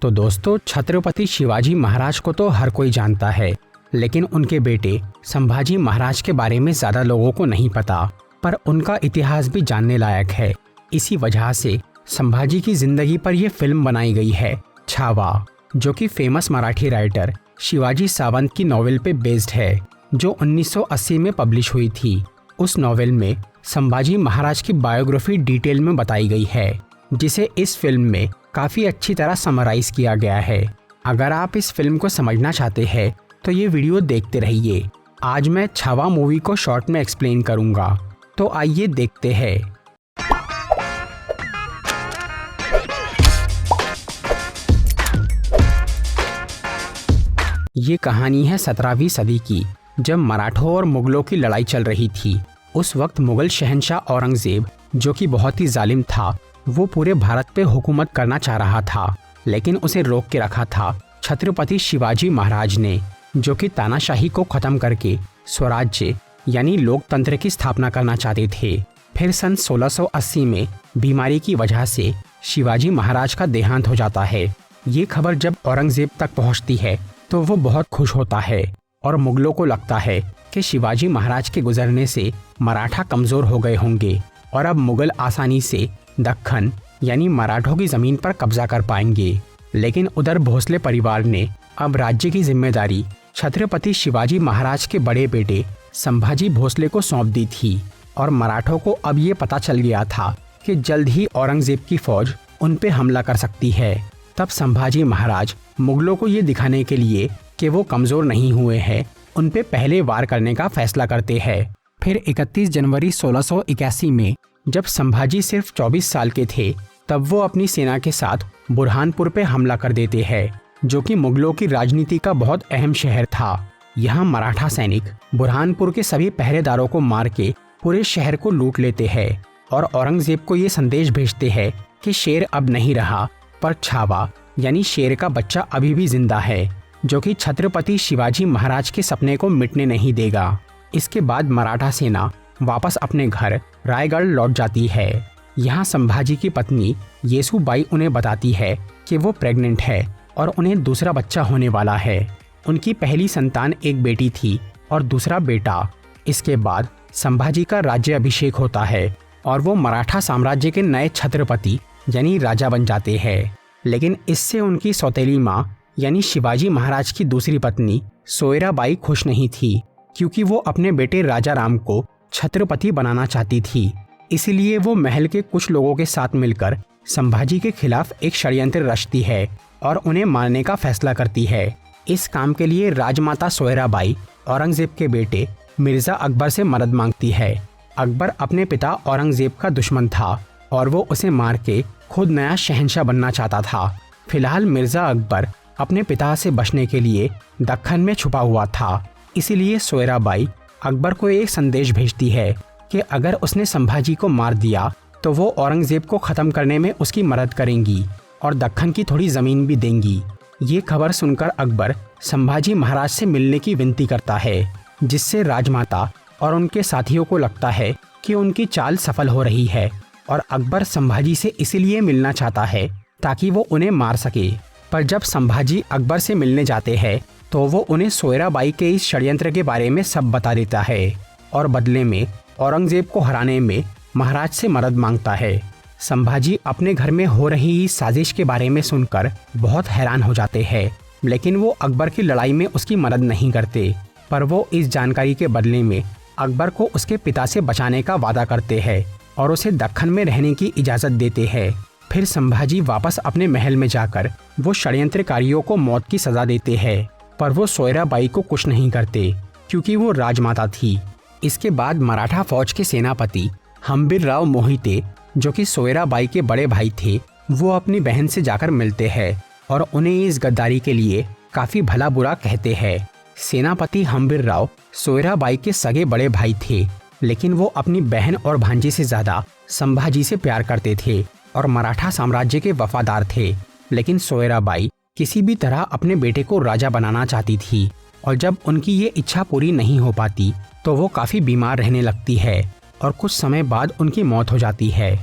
तो दोस्तों, छत्रपति शिवाजी महाराज को तो हर कोई जानता है, लेकिन उनके बेटे संभाजी महाराज के बारे में ज़्यादा लोगों को नहीं पता। पर उनका इतिहास भी जानने लायक है। इसी वजह से संभाजी की जिंदगी पर यह फिल्म बनाई गई है, छावा, जो कि फेमस मराठी राइटर शिवाजी सावंत की नॉवेल पे बेस्ड है, जो 1980 में पब्लिश हुई थी। उस नॉवेल में संभाजी महाराज की बायोग्राफी डिटेल में बताई गई है, जिसे इस फिल्म में काफ़ी अच्छी तरह समराइज किया गया है। अगर आप इस फिल्म को समझना चाहते हैं तो ये वीडियो देखते रहिए। आज मैं छावा मूवी को शॉर्ट में एक्सप्लेन करूँगा, तो आइए देखते हैं। ये कहानी है 17वीं सदी की, जब मराठों और मुगलों की लड़ाई चल रही थी। उस वक्त मुगल शहंशाह औरंगजेब, जो कि बहुत ही जालिम था, वो पूरे भारत पे हुकूमत करना चाह रहा था, लेकिन उसे रोक के रखा था छत्रपति शिवाजी महाराज ने, जो कि तानाशाही को खत्म करके स्वराज्य यानी लोकतंत्र की स्थापना करना चाहते थे। फिर सन 1680 में बीमारी की वजह से शिवाजी महाराज का देहांत हो जाता है। ये खबर जब औरंगजेब तक पहुंचती है तो वो बहुत खुश होता है और मुगलों को लगता है कि शिवाजी महाराज के गुजरने से मराठा कमजोर हो गए होंगे और अब मुगल आसानी से दक्खन यानी मराठों की जमीन पर कब्जा कर पाएंगे। लेकिन उधर भोसले परिवार ने अब राज्य की जिम्मेदारी छत्रपति शिवाजी महाराज के बड़े बेटे संभाजी भोसले को सौंप दी थी और मराठों को अब ये पता चल गया था कि जल्द ही औरंगजेब की फौज उन पे हमला कर सकती है। तब संभाजी महाराज मुगलों को ये दिखाने के लिए कि वो कमजोर नहीं हुए हैं, उन पे पहले वार करने का फैसला करते हैं। फिर 31 जनवरी 1681 में जब संभाजी सिर्फ 24 साल के थे, तब वो अपनी सेना के साथ बुरहानपुर पे हमला कर देते हैं, जो कि मुगलों की राजनीति का बहुत अहम शहर था। यहाँ मराठा सैनिक बुरहानपुर के सभी पहरेदारों को मार के पूरे शहर को लूट लेते हैं और औरंगजेब को ये संदेश भेजते हैं कि शेर अब नहीं रहा, पर छावा यानी शेर का बच्चा अभी भी जिंदा है, जो कि छत्रपति शिवाजी महाराज के सपने को मिटने नहीं देगा। इसके बाद मराठा सेना वापस अपने घर रायगढ़ लौट जाती है। यहाँ संभाजी की पत्नी येसुबाई उन्हें बताती है कि वो प्रेग्नेंट है और उन्हें दूसरा बच्चा होने वाला है। उनकी पहली संतान एक बेटी थी और दूसरा बेटा। इसके बाद संभाजी का राज्य अभिषेक होता है और वो मराठा साम्राज्य के नए छत्रपति यानी राजा बन जाते हैं। लेकिन इससे उनकी सौतेली माँ यानी शिवाजी महाराज की दूसरी पत्नी सोयराबाई खुश नहीं थी, क्योंकि वो अपने बेटे राजा राम को छत्रपति बनाना चाहती थी। इसलिए वो महल के कुछ लोगों के साथ मिलकर संभाजी के खिलाफ एक षड्यंत्र रचती है और उन्हें मारने का फैसला करती है। इस काम के लिए राजमाता सोयराबाई औरंगजेब के बेटे मिर्जा अकबर से मदद मांगती है। अकबर अपने पिता औरंगजेब का दुश्मन था और वो उसे मार के खुद नया शहंशाह बनना चाहता था। फिलहाल मिर्जा अकबर अपने पिता से बचने के लिए दक्खन में छुपा हुआ था। इसीलिए सोयराबाई अकबर को एक संदेश भेजती है कि अगर उसने संभाजी को मार दिया तो वो औरंगजेब को ख़त्म करने में उसकी मदद करेंगी और दक्खन की थोड़ी ज़मीन भी देंगी। ये खबर सुनकर अकबर संभाजी महाराज से मिलने की विनती करता है, जिससे राजमाता और उनके साथियों को लगता है कि उनकी चाल सफल हो रही है और अकबर संभाजी से इसीलिए मिलना चाहता है ताकि वो उन्हें मार सके। पर जब संभाजी अकबर से मिलने जाते हैं तो वो उन्हें सोयराबाई के इस षड्यंत्र के बारे में सब बता देता है और बदले में औरंगजेब को हराने में महाराज से मदद मांगता है। संभाजी अपने घर में हो रही इस साजिश के बारे में सुनकर बहुत हैरान हो जाते हैं, लेकिन वो अकबर की लड़ाई में उसकी मदद नहीं करते। पर वो इस जानकारी के बदले में अकबर को उसके पिता से बचाने का वादा करते हैं और उसे दक्खन में रहने की इजाज़त देते हैं। फिर संभाजी वापस अपने महल में जाकर वो षड्यंत्रकारियों को मौत की सज़ा देते हैं, पर वो सोयराबाई को कुछ नहीं करते क्योंकि वो राजमाता थी। इसके बाद मराठा फौज के सेनापति हम्बीरराव मोहिते, जो कि सोयराबाई के बड़े भाई थे, वो अपनी बहन से जाकर मिलते हैं और उन्हें इस गद्दारी के लिए काफ़ी भला बुरा कहते हैं। सेनापति हम्बीरराव सोयराबाई के सगे बड़े भाई थे, लेकिन वो अपनी बहन और भांजी से ज़्यादा संभाजी से प्यार करते थे और मराठा साम्राज्य के वफादार थे। लेकिन सोयराबाई किसी भी तरह अपने बेटे को राजा बनाना चाहती थी और जब उनकी ये इच्छा पूरी नहीं हो पाती तो वो काफ़ी बीमार रहने लगती है और कुछ समय बाद उनकी मौत हो जाती है।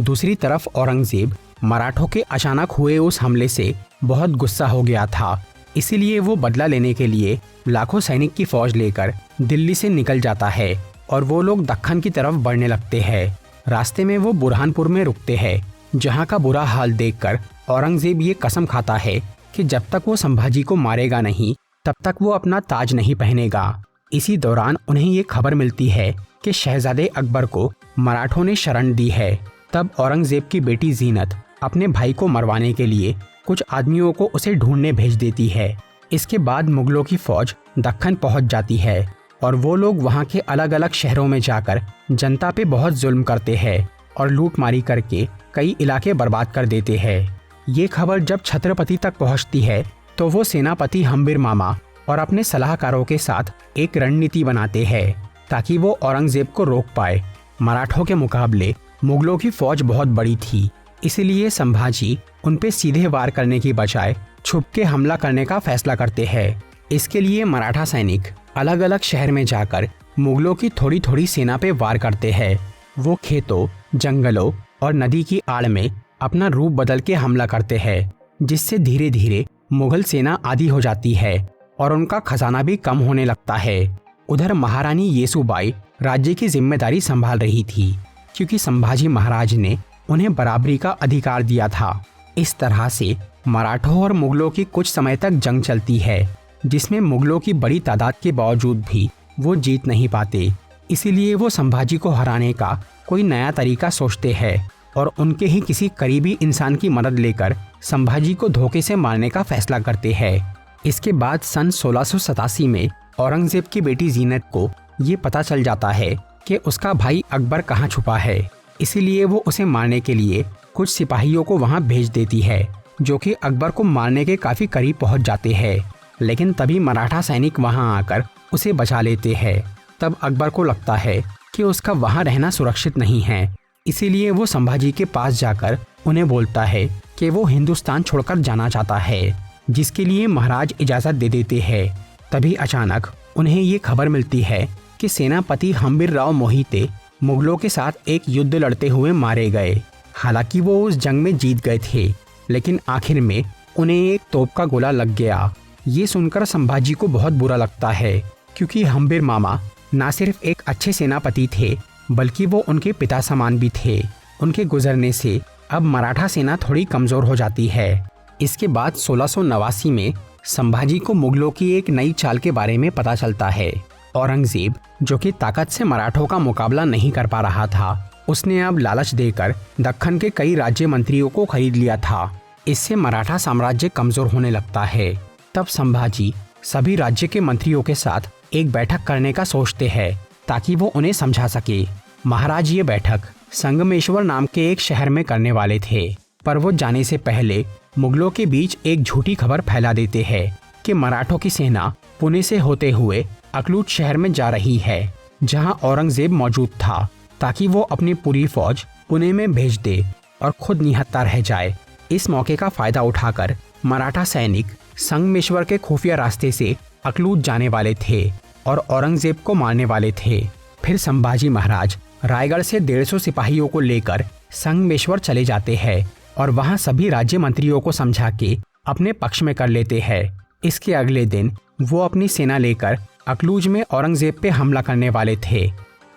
दूसरी तरफ औरंगजेब मराठों के अचानक हुए उस हमले से बहुत गुस्सा हो गया था। इसीलिए वो बदला लेने के लिए लाखों सैनिक की फौज लेकर दिल्ली से निकल जाता है और वो लोग दक्कन की तरफ बढ़ने लगते हैं। रास्ते में वो बुरहानपुर में रुकते हैं, जहाँ का बुरा हाल देखकर औरंगजेब ये कसम खाता है कि जब तक वो संभाजी को मारेगा नहीं तब तक वो अपना ताज नहीं पहनेगा। इसी दौरान उन्हें ये खबर मिलती है कि शहजादे अकबर को मराठों ने शरण दी है। तब औरंगजेब की बेटी जीनत अपने भाई को मरवाने के लिए कुछ आदमियों को उसे ढूंढने भेज देती है। इसके बाद मुगलों की फौज दक्कन पहुंच जाती है और वो लोग वहां के अलग अलग शहरों में जाकर जनता पे बहुत जुल्म करते हैं और लूटमारी करके कई इलाके बर्बाद कर देते हैं। ये खबर जब छत्रपति तक पहुंचती है तो वो सेनापति हम्बीर मामा और अपने सलाहकारों के साथ एक रणनीति बनाते हैं ताकि वो औरंगजेब को रोक पाए। मराठों के मुकाबले मुगलों की फौज बहुत बड़ी थी, इसलिए संभाजी उन पे सीधे वार करने की बजाय छुप के हमला करने का फैसला करते हैं। इसके लिए मराठा सैनिक अलग अलग शहर में जाकर मुगलों की थोड़ी थोड़ी सेना पे वार करते हैं। वो खेतों, जंगलों और नदी की आड़ में अपना रूप बदल के हमला करते हैं, जिससे धीरे धीरे मुगल सेना आधी हो जाती है और उनका खजाना भी कम होने लगता है। उधर महारानी येसुबाई राज्य की जिम्मेदारी संभाल रही थी, क्योंकि संभाजी महाराज ने उन्हें बराबरी का अधिकार दिया था। इस तरह से मराठों और मुगलों की कुछ समय तक जंग चलती है, जिसमें मुगलों की बड़ी तादाद के बावजूद भी वो जीत नहीं पाते। इसीलिए वो संभाजी को हराने का कोई नया तरीका सोचते हैं और उनके ही किसी करीबी इंसान की मदद लेकर संभाजी को धोखे से मारने का फैसला करते हैं। इसके बाद सन 1687 में औरंगजेब की बेटी जीनत को ये पता चल जाता है कि उसका भाई अकबर कहाँ छुपा है। इसीलिए वो उसे मारने के लिए कुछ सिपाहियों को वहाँ भेज देती है, जो कि अकबर को मारने के काफ़ी करीब पहुँच जाते हैं। लेकिन तभी मराठा सैनिक वहाँ आकर उसे बचा लेते हैं। तब अकबर को लगता है कि उसका वहाँ रहना सुरक्षित नहीं है, इसीलिए वो संभाजी के पास जाकर उन्हें बोलता है कि वो हिंदुस्तान छोड़कर जाना चाहता है, जिसके लिए महाराज इजाज़त दे देते हैं। तभी अचानक उन्हें ये खबर मिलती है कि सेनापति हम्बीर राव मोहिते मुगलों के साथ एक युद्ध लड़ते हुए मारे गए। हालांकि वो उस जंग में जीत गए थे, लेकिन आखिर में उन्हें एक तोप का गोला लग गया। ये सुनकर संभाजी को बहुत बुरा लगता है, क्योंकि हम्बीर मामा न सिर्फ एक अच्छे सेनापति थे, बल्कि वो उनके पिता समान भी थे। उनके गुजरने से अब मराठा सेना थोड़ी कमज़ोर हो जाती है। इसके बाद 1689 में संभाजी को मुगलों की एक नई चाल के बारे में पता चलता है। औरंगजेब, जो कि ताकत से मराठों का मुकाबला नहीं कर पा रहा था, उसने अब लालच देकर दक्कन के कई राज्य मंत्रियों को खरीद लिया था। इससे मराठा साम्राज्य कमज़ोर होने लगता है। तब संभाजी सभी राज्य के मंत्रियों के साथ एक बैठक करने का सोचते हैं, ताकि वो उन्हें समझा सके। महाराज ये बैठक संगमेश्वर नाम के एक शहर में करने वाले थे, पर वो जाने से पहले मुगलों के बीच एक झूठी खबर फैला देते हैं कि मराठों की सेना पुणे से होते हुए अकलूज शहर में जा रही है, जहां औरंगजेब मौजूद था, ताकि वो अपनी पूरी फौज पुणे में भेज दे और खुद निहत्था रह जाए। इस मौके का फायदा उठाकर मराठा सैनिक संगमेश्वर के खुफिया रास्ते से अकलूज जाने वाले थे और औरंगजेब को मारने वाले थे। फिर संभाजी महाराज रायगढ़ से 150 सिपाहियों को लेकर संगमेश्वर चले जाते हैं और वहां सभी राज्य मंत्रियों को समझा के अपने पक्ष में कर लेते हैं। इसके अगले दिन वो अपनी सेना लेकर अकलूज में औरंगजेब पे हमला करने वाले थे,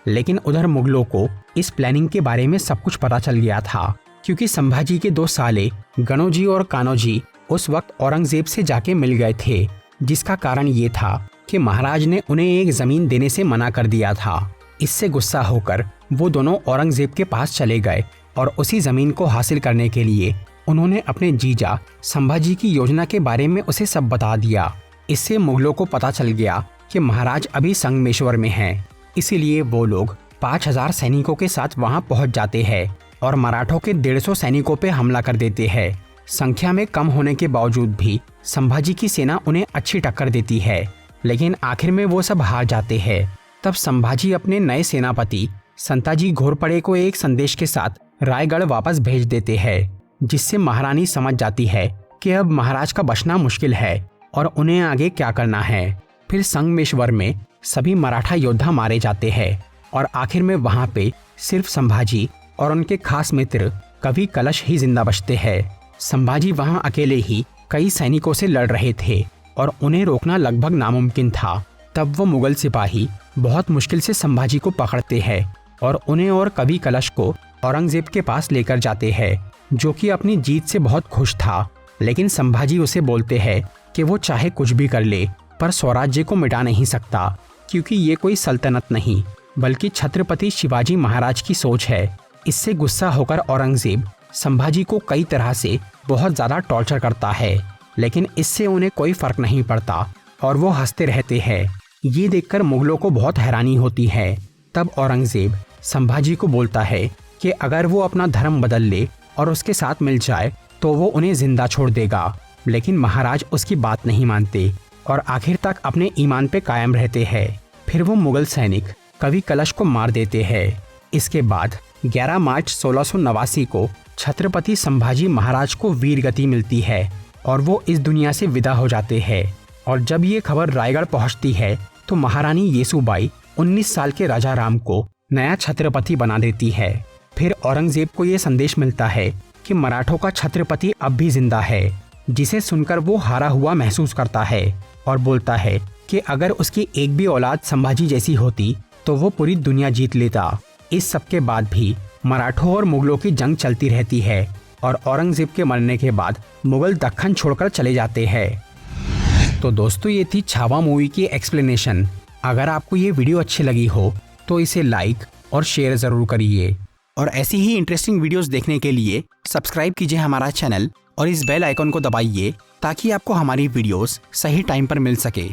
लेकिन उधर मुगलों को इस प्लानिंग के बारे में सब कुछ पता चल गया था, क्योंकि संभाजी के 2 साले गणोजी और कान्होजी उस वक्त औरंगजेब से जाके मिल गए थे, जिसका कारण ये था कि महाराज ने उन्हें एक जमीन देने से मना कर दिया था। इससे गुस्सा होकर वो दोनों औरंगजेब के पास चले गए और उसी जमीन को हासिल करने के लिए उन्होंने अपने जीजा संभाजी की योजना के बारे में उसे सब बता दिया। इससे मुगलों को पता चल गया कि महाराज अभी संगमेश्वर में हैं। इसीलिए वो लोग 5000 सैनिकों के साथ वहां पहुंच जाते हैं और मराठों के 150 सैनिकों पे हमला कर देते हैं। संख्या में कम होने के बावजूद भी संभाजी की सेना उन्हें अच्छी टक्कर देती है, लेकिन आखिर में वो सब हार जाते हैं। तब संभाजी अपने नए सेनापति संताजी घोरपड़े को एक संदेश के साथ रायगढ़ वापस भेज देते हैं, जिससे महारानी समझ जाती है कि अब महाराज का बचना मुश्किल है और उन्हें आगे क्या करना है। फिर संगमेश्वर में सभी मराठा योद्धा मारे जाते हैं और आखिर में वहां पे सिर्फ संभाजी और उनके खास मित्र कवि कलश ही जिंदा बचते हैं। संभाजी वहां अकेले ही कई सैनिकों से लड़ रहे थे और उन्हें रोकना लगभग नामुमकिन था। तब वो मुगल सिपाही बहुत मुश्किल से संभाजी को पकड़ते हैं और उन्हें और कवि कलश को औरंगजेब के पास लेकर जाते हैं, जो कि अपनी जीत से बहुत खुश था। लेकिन संभाजी उसे बोलते हैं कि वो चाहे कुछ भी कर ले पर स्वराज्य को मिटा नहीं सकता, क्योंकि ये कोई सल्तनत नहीं बल्कि छत्रपति शिवाजी महाराज की सोच है। इससे गुस्सा होकर औरंगजेब संभाजी को कई तरह से बहुत ज़्यादा टॉर्चर करता है, लेकिन इससे उन्हें कोई फर्क नहीं पड़ता और वो हंसते रहते हैं। ये देखकर मुगलों को बहुत हैरानी होती है। तब औरंगजेब संभाजी को बोलता है कि अगर वो अपना धर्म बदल ले और उसके साथ मिल जाए तो वो उन्हें जिंदा छोड़ देगा। लेकिन महाराज उसकी बात नहीं मानते और आखिर तक अपने ईमान पे कायम रहते हैं। फिर वो मुगल सैनिक कवि कलश को मार देते हैं। इसके बाद 11 मार्च 1689 को छत्रपति संभाजी महाराज को वीर गति मिलती है और वो इस दुनिया से विदा हो जाते हैं। और जब ये खबर रायगढ़ पहुंचती है तो महारानी येसुबाई 19 साल के राजा राम को नया छत्रपति बना देती है। फिर औरंगजेब को ये संदेश मिलता है कि मराठों का छत्रपति अब भी जिंदा है, जिसे सुनकर वो हारा हुआ महसूस करता है और बोलता है कि अगर उसकी एक भी औलाद संभाजी जैसी होती तो वो पूरी दुनिया जीत लेता। इस सब के बाद भी मराठों और मुगलों की जंग चलती रहती है और औरंगजेब के मरने के बाद मुगल दक्खन छोड़कर चले जाते हैं। तो दोस्तों, ये थी छावा मूवी की एक्सप्लेनेशन। अगर आपको ये वीडियो अच्छी लगी हो तो इसे लाइक और शेयर ज़रूर करिए और ऐसी ही इंटरेस्टिंग वीडियोस देखने के लिए सब्सक्राइब कीजिए हमारा चैनल और इस बेल आइकन को दबाइए ताकि आपको हमारी वीडियोस सही टाइम पर मिल सके।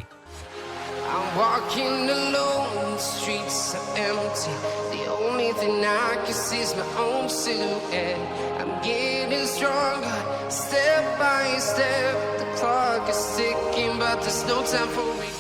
Step by step, the clock is ticking, but there's no time for me.